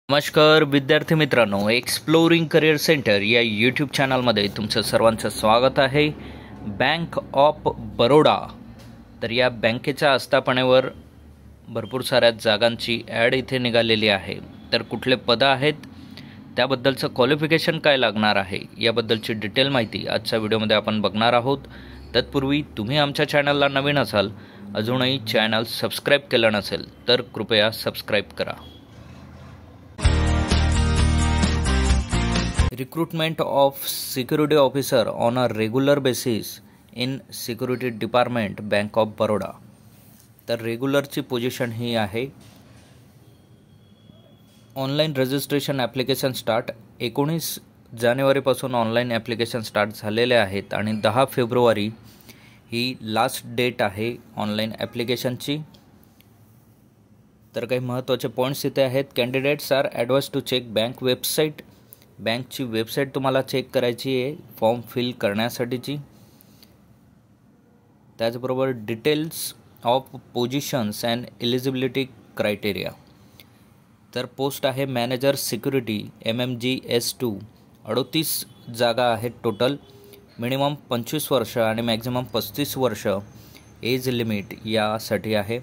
नमस्कार विद्यार्थी मित्रांनो, एक्सप्लोरिंग करिअर सेंटर या यूट्यूब चॅनलमध्ये तुमचं सर्वांचं स्वागत आहे. बँक ऑफ बरोडा तर या बँकेच्या आस्थापनेवर भरपूर साऱ्या जागांची ॲड इथे निघालेली आहे. तर कुठले पदं आहेत, त्याबद्दलचं क्वालिफिकेशन काय लागणार आहे, याबद्दलची डिटेल माहिती आजच्या व्हिडिओमध्ये आपण बघणार आहोत. तत्पूर्वी तुम्ही आमच्या चॅनलला नवीन असाल, अजूनही चॅनल सबस्क्राईब केलं नसेल तर कृपया सबस्क्राईब करा. Recruitment of security officer on a regular basis in security department, Bank of Baroda. तर रेग्युलरची पोझिशन ही आहे. ऑनलाईन रजिस्ट्रेशन ॲप्लिकेशन स्टार्ट 19 जानेवारीपासून ऑनलाईन ॲप्लिकेशन स्टार्ट झालेले आहेत आणि 10 फेब्रुवारी ही लास्ट डेट आहे ऑनलाईन ॲप्लिकेशनची. तर काही महत्त्वाचे पॉईंट्स इथे आहेत. Candidates are advise to check bank website. बँकची वेबसाईट तुम्हाला चेक करायची आहे फॉर्म फिल करण्यासाठीची. त्याचबरोबर details of positions and eligibility criteria. तर पोस्ट आहे मॅनेजर सिक्युरिटी MMGS2. 38 जागा आहेत टोटल. मिनिमम 25 वर्ष आणि मॅक्झिमम 35 वर्ष एज लिमिट यासाठी आहे.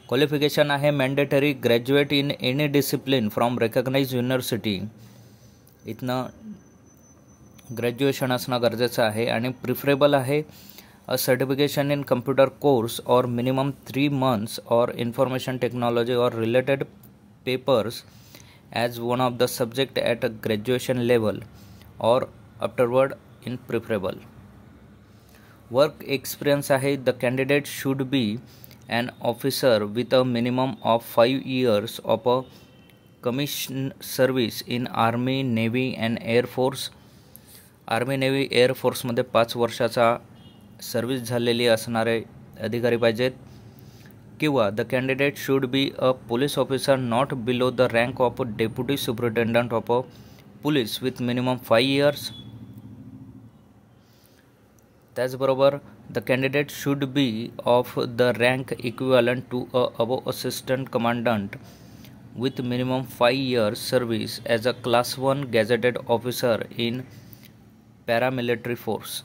क्वालिफिकेशन आहे mandatory graduate in any discipline from recognise university. इथनं ग्रॅज्युएशन असणं गरजेचं आहे आणि प्रिफरेबल आहे a certification in computer course or minimum 3 months or information technology or related papers as one of the subject at a graduation level or afterward in preferable. Work experience आहे. The candidate should be an officer with a minimum of 5 years of a commission service in army, navy and air force. Army, navy, एअरफोर्समध्ये 5 वर्षाचा service झालेली असणारे अधिकारी पाहिजेत. किंवा the candidate should be a police officer not below the rank of deputy superintendent of a police with minimum 5 years. त्याचबरोबर the candidate should be of the rank equivalent to a above assistant commandant with minimum 5 years service as a class 1 gazetted officer in paramilitary force.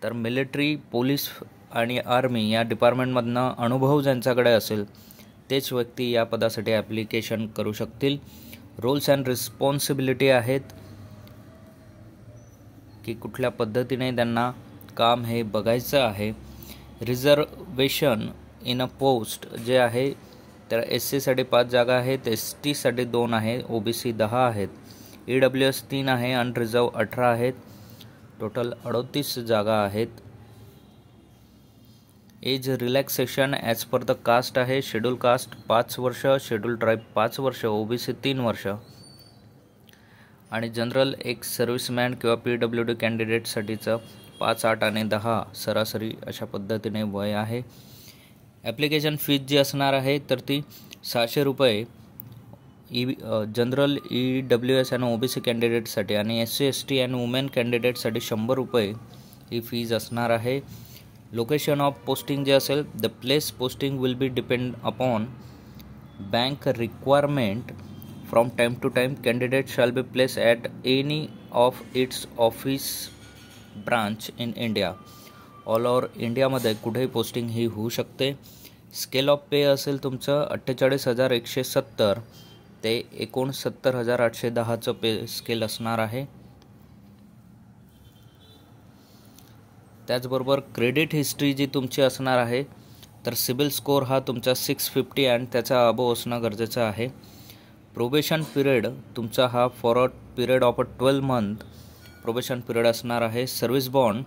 तर military, police आणि army या डिपार्टमेंटमधनं अनुभव ज्यांच्याकडे असेल तेच व्यक्ती या पदासाठी ॲप्लिकेशन करू शकतील. रोल्स अँड रिस्पॉन्सिबिलिटी आहेत की कुठल्या पद्धतीने त्यांना काम हे बघायचं आहे. रिझर्वेशन इन अ पोस्ट जे आहे तर SC साठी 5 जागा आहेत, ST साठी 2 आहे, OBC 10 आहेत, EWS 3 आहे, अनरिझर्व 18 आहेत. टोटल 38 जागा आहेत. Age relaxation as per the caste आहे. शेड्यूल कास्ट 5 वर्ष, शेड्यूल ट्राईब 5 वर्ष, OBC 3 वर्ष आणि जनरल एक सर्व्हिसमॅन किंवा PWD कॅन्डिडेटसाठीचं 5, 8 आणि 10 सरासरी अशा पद्धतीने वय आहे. ॲप्लिकेशन फीज जी असणार आहे तर ती 600 रुपये जनरल EWS आणि OBC कॅन्डिडेटसाठी आणि SC ST आणि वुमेन कॅन्डिडेटसाठी 100 रुपये ही फीज असणार आहे. लोकेशन ऑफ पोस्टिंग जे असेल, the place posting will be depend upon bank requirement. From time to time candidate shall be place at any of its office branch in India. All over इंडियामध्ये कुठेही posting ही होऊ शकते. Scale of पे असेल तुमचं 48,170 ते 69,810चं पे scale असणार आहे. त्याचबरोबर क्रेडिट हिस्ट्री जी तुमची असणार आहे तर सिबिल स्कोअर हा तुमचा 650 आणि त्याचा अबोव असणं गरजेचं आहे. प्रोबेशन पिरियड तुमचा हा for a period of 12 month probation period असणार आहे. Service bond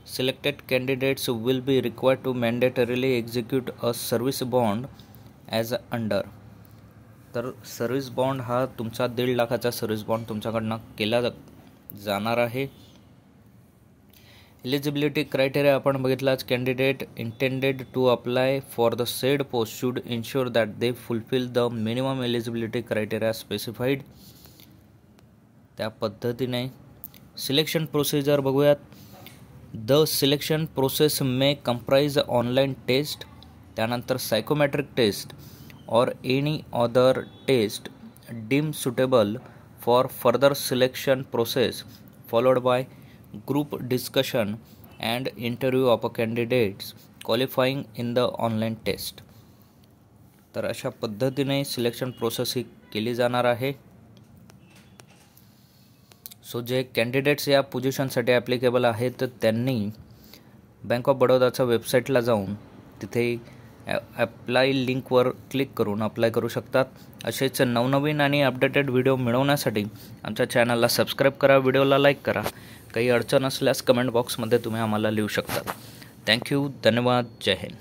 selected candidates will be required to mandatorily execute a service bond as under. तर सर्व्हिस बॉन्ड हा तुमचा 1.5 लाखाचा सर्व्हिस बॉन्ड तुमच्याकडनं केला जाणार आहे. एलिजिबिलिटी क्रायटेरिया आपण बघितलाच. Candidate intended to apply for the said post should ensure that they fulfil the minimum eligibility criteria specified. त्या पद्धतीने सिलेक्शन प्रोसिजर बघूयात. The selection process may comprise online test, त्यानंतर psychometric test or any other test deemed suitable for further selection process followed by group discussion and interview of candidates qualifying in the online test. तर अशा पद्धतीने selection process ही केली जाणार आहे. So जे candidates या पोझिशनसाठी applicable आहेत तर त्यांनी बँक ऑफ बडोदाच्या वेबसाईटला जाऊन तिथे ॲप्लाय लिंकवर क्लिक करून अप्लाय करू शकतात. असेच नवनवीन आणि अपडेटेड व्हिडिओ मिळवण्यासाठी आमच्या चॅनलला सबस्क्राईब करा, व्हिडिओला लाईक करा. काही अडचण असल्यास कमेंट बॉक्समध्ये तुम्ही आम्हाला लिहू शकता. थँक्यू, धन्यवाद, जय हिंद.